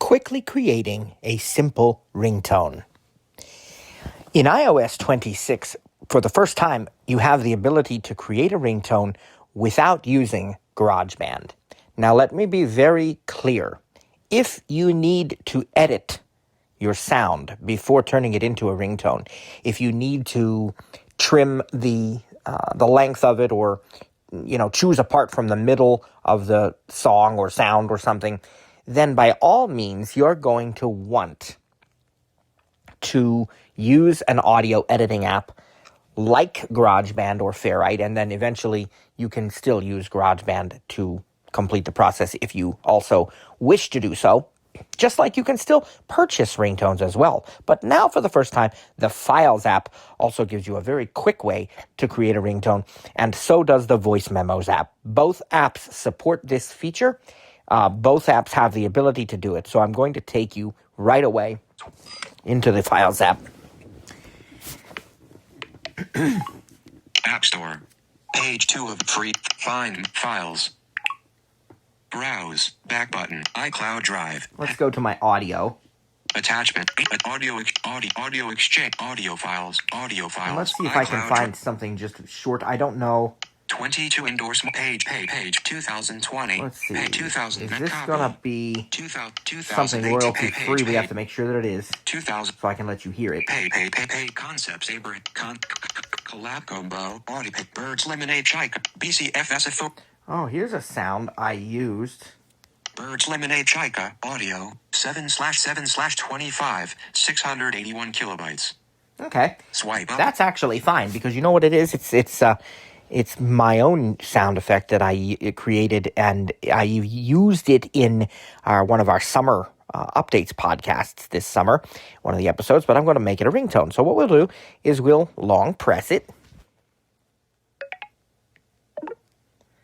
quickly creating a simple ringtone. In iOS 26, for the first time, you have the ability to create a ringtone without using GarageBand. Now, let me be very clear. If you need to edit your sound before turning it into a ringtone, if you need to trim the length of it, or choose a part from the middle of the song or sound or something, then by all means you're going to want to use an audio editing app like GarageBand or Ferrite, and then eventually you can still use GarageBand to complete the process if you also wish to do so. Just like you can still purchase ringtones as well. But now, for the first time, the Files app also gives you a very quick way to create a ringtone, and so does the Voice Memos app. Both apps support this feature. Both apps have the ability to do it. So I'm going to take you right away into the Files app. App Store. Page 2 of free. Find Files. Browse. Back button. iCloud Drive. Let's go to my audio. Attachment. Audio exchange. Audio files. And let's see if I can find something just short. I don't know. 22 endorsement page 2020. Let's see. Page 2000. Is this going to be something royalty free? We have to make sure that it is. 2000. So I can let you hear it. Pay. Concepts. Collab combo. Audio. Birds Lemonade Chika. BCFSFO. Oh, here's a sound I used. Birds Lemonade Chika. Audio. 7/7/25. 681 kilobytes. Okay. Swipe up. That's actually fine, because you know what it is? It's my own sound effect that I created, and I used it in one of our summer updates podcasts this summer, one of the episodes, but I'm going to make it a ringtone. So what we'll do is we'll long press it.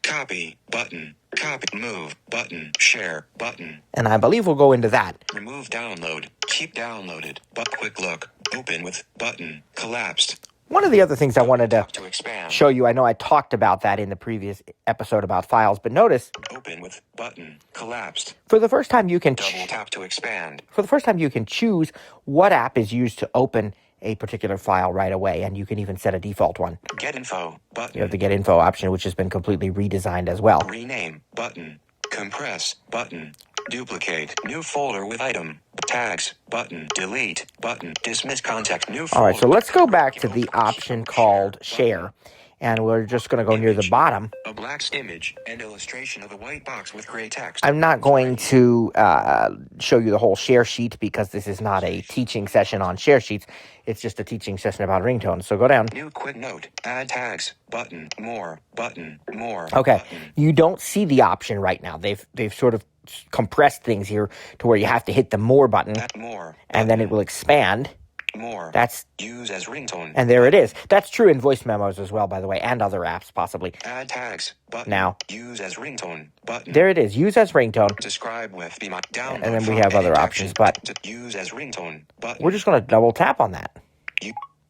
Copy button. Copy. Move button. Share button. And I believe we'll go into that. Remove download. Keep downloaded. But quick look. Open with button. Collapsed. One of the other things I wanted to expand. show you, I know I talked about that in the previous episode about files, but notice. Open with button. Collapsed. For the first time you can double tap to expand. For the first time you can choose what app is used to open a particular file right away, and you can even set a default one. Get info button. You have the get info option, which has been completely redesigned as well. Rename button. Compress button. Duplicate new folder with item. Tags button. Delete button. Dismiss contact new folder. All right, so let's go back to the option called share, and we're just going to go near the bottom. A black image and illustration of a white box with gray text. I'm not going to show you the whole share sheet, because this is not a teaching session on share sheets. It's just a teaching session about ringtones. So go down. New quick note. Add tags. Button. More. Button. More. Okay. Button. You don't see the option right now. They've sort of compressed things here to where you have to hit the more button. More. And then it will expand. More. That's use as ringtone. And there it is. That's true in Voice Memos as well, by the way, and other apps possibly. Add tags. Button. Now. Use as ringtone. Button. There it is. Use as ringtone. Describe with the download. And then we have other options, but use as ringtone. Button. We're just going to double tap on that.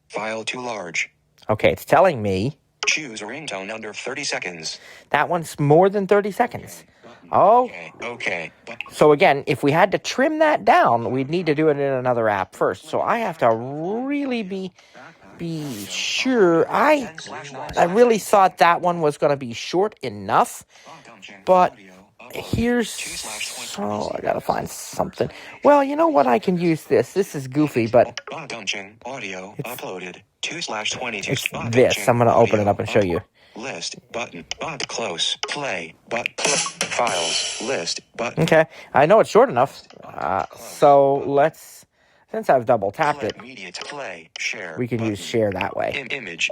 File too large. Okay, it's telling me. Choose a ringtone under 30 seconds. That one's more than 30 seconds. Oh. Okay. So again, if we had to trim that down, we'd need to do it in another app first. So I have to really be sure. I really thought that one was going to be short enough, but so I gotta find something. Well, you know what? I can use this. This is goofy, but audio uploaded 2/22. It's this. I'm gonna open it up and show you. List button. Close. Play. Files. List button. Okay, I know it's short enough. So let's. Since I've double tapped it, media to play. Share. We can use share that way. Image.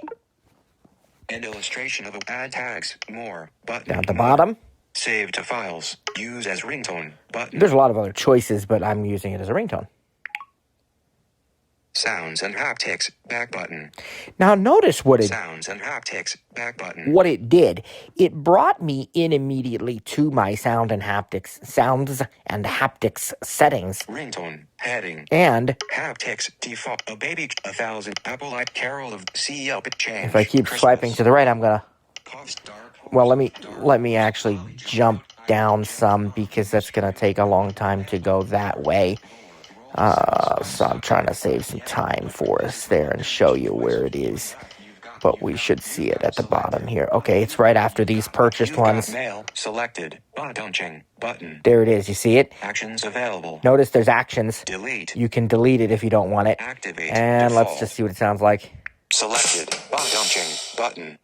And illustration of add tags. More button. Down at the bottom. Save to files. Use as ringtone. Button. There's a lot of other choices, but I'm using it as a ringtone. Sounds and haptics. Back button. Now notice what it. Sounds and haptics. Back button. What it did. It brought me in immediately to my sounds and haptics settings. Ringtone. Heading. And haptics. Default. A baby. 1,000. Apple like Carol of CEO. Change. If I keep swiping to the right, I'm gonna. Well, let me actually jump down some because that's going to take a long time to go that way. So I'm trying to save some time for us there and show you where it is. But we should see it at the bottom here. Okay, it's right after these purchased ones. Mail selected. Button. There it is. You see it? Actions available. Notice there's actions. Delete. You can delete it if you don't want it. Activate. And Default. let's just see what it sounds like. Selected. Button.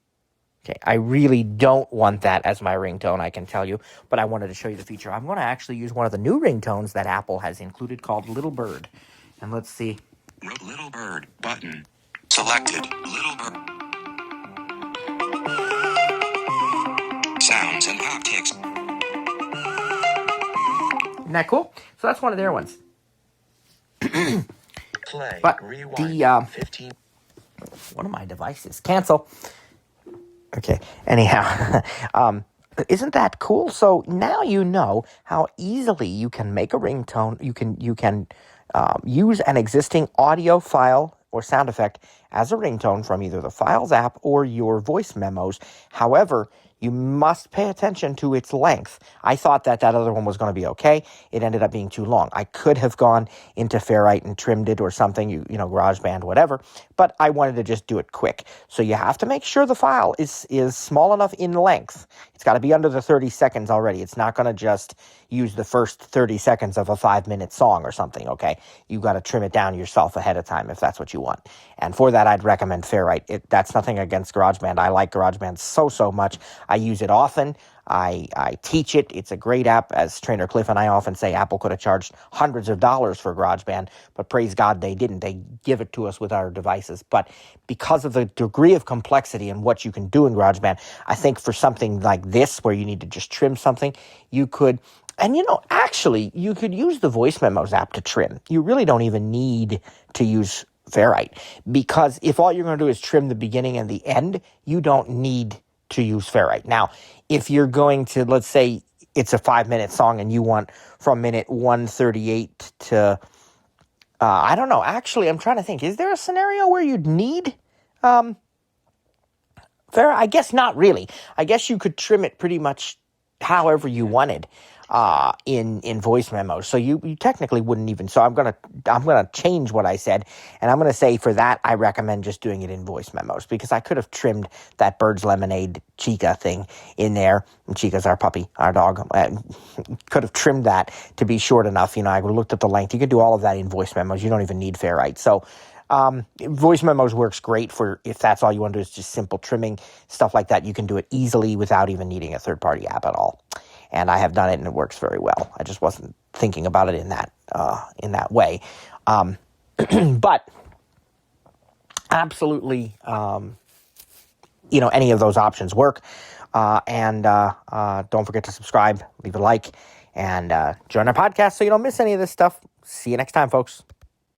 Okay, I really don't want that as my ringtone, I can tell you, but I wanted to show you the feature. I'm going to actually use one of the new ringtones that Apple has included called Little Bird. And let's see. Little Bird. Button. Selected. Little Bird. Sounds and haptics. Isn't that cool? So that's one of their ones. Play. But Rewind. 15. One of my devices. Cancel. Okay. Anyhow, isn't that cool? So now you know how easily you can make a ringtone. You can use an existing audio file or sound effect as a ringtone from either the Files app or your voice memos. However, you must pay attention to its length. I thought that other one was going to be okay. It ended up being too long. I could have gone into Fairlight and trimmed it or something, you know, GarageBand, whatever, but I wanted to just do it quick. So you have to make sure the file is small enough in length. It's got to be under the 30 seconds already. It's not going to just use the first 30 seconds of a 5-minute song or something, okay? You've got to trim it down yourself ahead of time if that's what you want. And for that, I'd recommend Fairlight. That's nothing against GarageBand. I like GarageBand so much. I use it often. I teach it. It's a great app. As Trainer Cliff and I often say, Apple could have charged hundreds of dollars for GarageBand, but praise God they didn't. They give it to us with our devices. But because of the degree of complexity and what you can do in GarageBand, I think for something like this, where you need to just trim something, you could... And, you know, actually, you could use the Voice Memos app to trim. You really don't even need to use Fairlight, because if all you're going to do is trim the beginning and the end, you don't need to use Fairlight. Now, if you're going to, let's say it's a 5-minute song and you want from minute 138 to, I don't know, actually, I'm trying to think, is there a scenario where you'd need Fairlight? I guess not really. I guess you could trim it pretty much however you wanted in voice memos. So you technically wouldn't even. So I'm gonna change what I said, and I'm gonna say for that I recommend just doing it in voice memos, because I could have trimmed that Bird's Lemonade Chica thing in there. And Chica's our puppy, our dog. Could have trimmed that to be short enough. You know, I looked at the length. You could do all of that in voice memos. You don't even need Fairlight. So voice memos works great for if that's all you want to do is just simple trimming, stuff like that. You can do it easily without even needing a third-party app at all. And I have done it, and it works very well. I just wasn't thinking about it in that way. But absolutely, you know, any of those options work. And don't forget to subscribe, leave a like, and join our podcast so you don't miss any of this stuff. See you next time, folks.